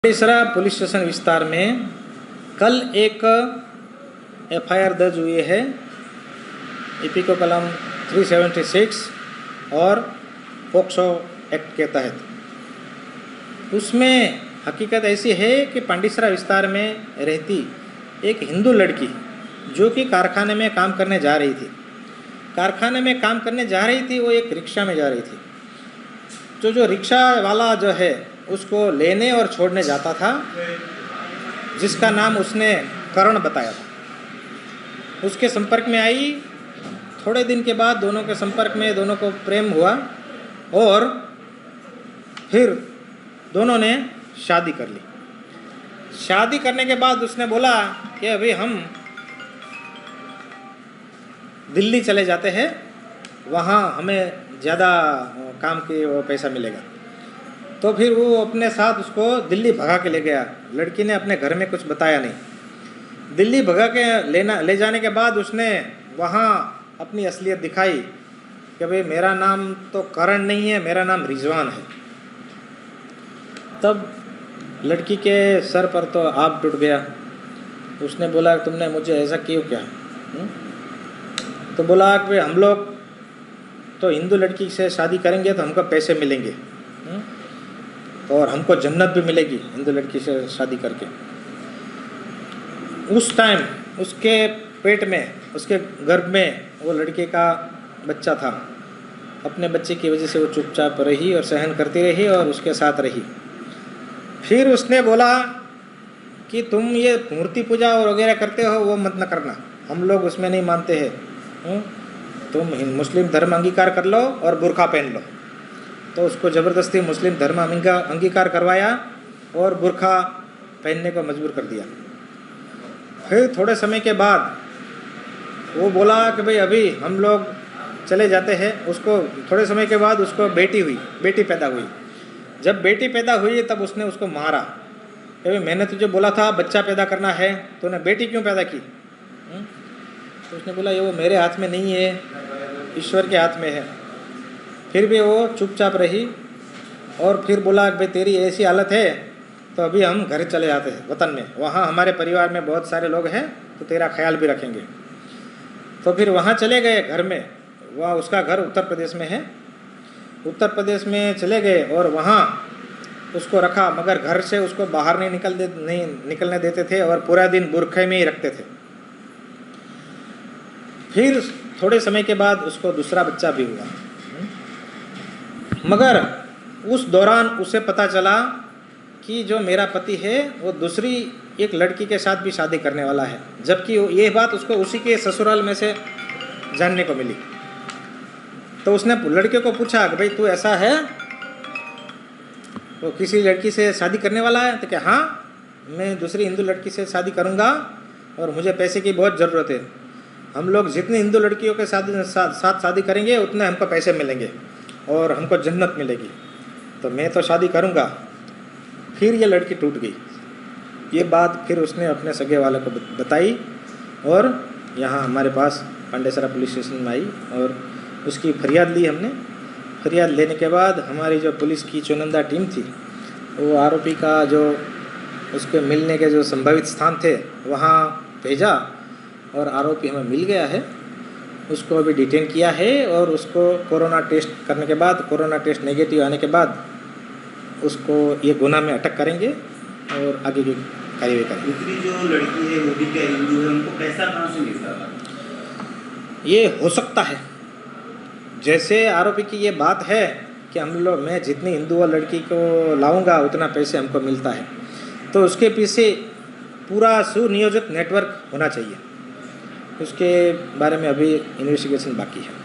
Pandesara police station विस्तार में कल एक एफआईआर दर्ज हुई है इपिको कलम 376 और पोक्सो एक्ट के तहत। उसमें हकीकत ऐसी है कि पांडेसरा विस्तार में रहती एक हिंदू लड़की जो कि कारखाने में काम करने जा रही थी, वो एक रिक्शा में जा रही थी। जो रिक्शा वाला जो है उसको लेने और छोड़ने जाता था, जिसका नाम उसने करण बताया था। उसके संपर्क में आई। थोड़े दिन के बाद दोनों के संपर्क में दोनों को प्रेम हुआ और फिर दोनों ने शादी कर ली। शादी करने के बाद उसने बोला कि अभी हम दिल्ली चले जाते हैं, वहाँ हमें ज़्यादा काम के वो पैसा मिलेगा। तो फिर वो अपने साथ उसको दिल्ली भगा के ले गया। लड़की ने अपने घर में कुछ बताया नहीं। दिल्ली भगा के ले जाने के बाद उसने वहाँ अपनी असलियत दिखाई कि भाई मेरा नाम तो करण नहीं है, मेरा नाम रिजवान है। तब लड़की के सर पर तो आग टूट गया। उसने बोला तुमने मुझे ऐसा क्यों किया? तो बोला कि हम लोग तो हिंदू लड़की से शादी करेंगे तो हमको पैसे मिलेंगे और हमको जन्नत भी मिलेगी हिंदू लड़की से शादी करके। उस टाइम उसके पेट में, उसके गर्भ में वो लड़के का बच्चा था। अपने बच्चे की वजह से वो चुपचाप रही और सहन करती रही और उसके साथ रही। फिर उसने बोला कि तुम ये मूर्ति पूजा और वगैरह करते हो वो मत न करना, हम लोग उसमें नहीं मानते हैं। तुम मुस्लिम धर्म अंगीकार कर लो और बुर्का पहन लो। तो उसको ज़बरदस्ती मुस्लिम धर्म अंगीकार करवाया और बुर्का पहनने को मजबूर कर दिया। फिर थोड़े समय के बाद वो बोला कि भाई अभी हम लोग चले जाते हैं। उसको थोड़े समय के बाद उसको बेटी पैदा हुई। जब बेटी पैदा हुई तब उसने उसको मारा कि भाई मैंने तुझे बोला था बच्चा पैदा करना है, तूने बेटी क्यों पैदा की? तो उसने बोला ये वो मेरे हाथ में नहीं है, ईश्वर के हाथ में है। फिर भी वो चुपचाप रही और फिर बोला भाई तेरी ऐसी हालत है तो अभी हम घर चले जाते हैं वतन में, वहाँ हमारे परिवार में बहुत सारे लोग हैं तो तेरा ख्याल भी रखेंगे। तो फिर वहाँ चले गए घर में। वहाँ उसका घर उत्तर प्रदेश में है। उत्तर प्रदेश में चले गए और वहाँ उसको रखा, मगर घर से उसको बाहर नहीं निकलने देते थे और पूरा दिन बुरखे में ही रखते थे। फिर थोड़े समय के बाद उसको दूसरा बच्चा भी हुआ, मगर उस दौरान उसे पता चला कि जो मेरा पति है वो दूसरी एक लड़की के साथ भी शादी करने वाला है, जबकि ये बात उसको उसी के ससुराल में से जानने को मिली। तो उसने लड़के को पूछा कि भाई तू ऐसा है, वो किसी लड़की से शादी करने वाला है? तो क्या हाँ, मैं दूसरी हिंदू लड़की से शादी करूँगा और मुझे पैसे की बहुत ज़रूरत है। हम लोग जितनी हिंदू लड़कियों के साथ शादी करेंगे उतने हमको पैसे मिलेंगे और हमको जन्नत मिलेगी, तो मैं तो शादी करूँगा। फिर ये लड़की टूट गई। ये बात फिर उसने अपने सगे वाले को बताई और यहाँ हमारे पास पांडेसरा पुलिस स्टेशन में आई और उसकी फरियाद ली हमने। फरियाद लेने के बाद हमारी जो पुलिस की चुनिंदा टीम थी वो आरोपी का जो उसके मिलने के जो संभावित स्थान थे वहाँ भेजा और आरोपी हमें मिल गया है। उसको अभी डिटेन किया है और उसको कोरोना टेस्ट करने के बाद, कोरोना टेस्ट नेगेटिव आने के बाद उसको ये गुनाह में अटक करेंगे और आगे की कार्यवाही करेंगे। दूसरी जो लड़की है वो भी क्या हिंदू है? उनको पैसा कहाँ से मिलता था? ये हो सकता है, जैसे आरोपी की ये बात है कि मैं जितनी हिंदू लड़की को लाऊंगा उतना पैसे हमको मिलता है, तो उसके पीछे पूरा सुनियोजित नेटवर्क होना चाहिए। उसके बारे में अभी इन्वेस्टिगेशन बाकी है।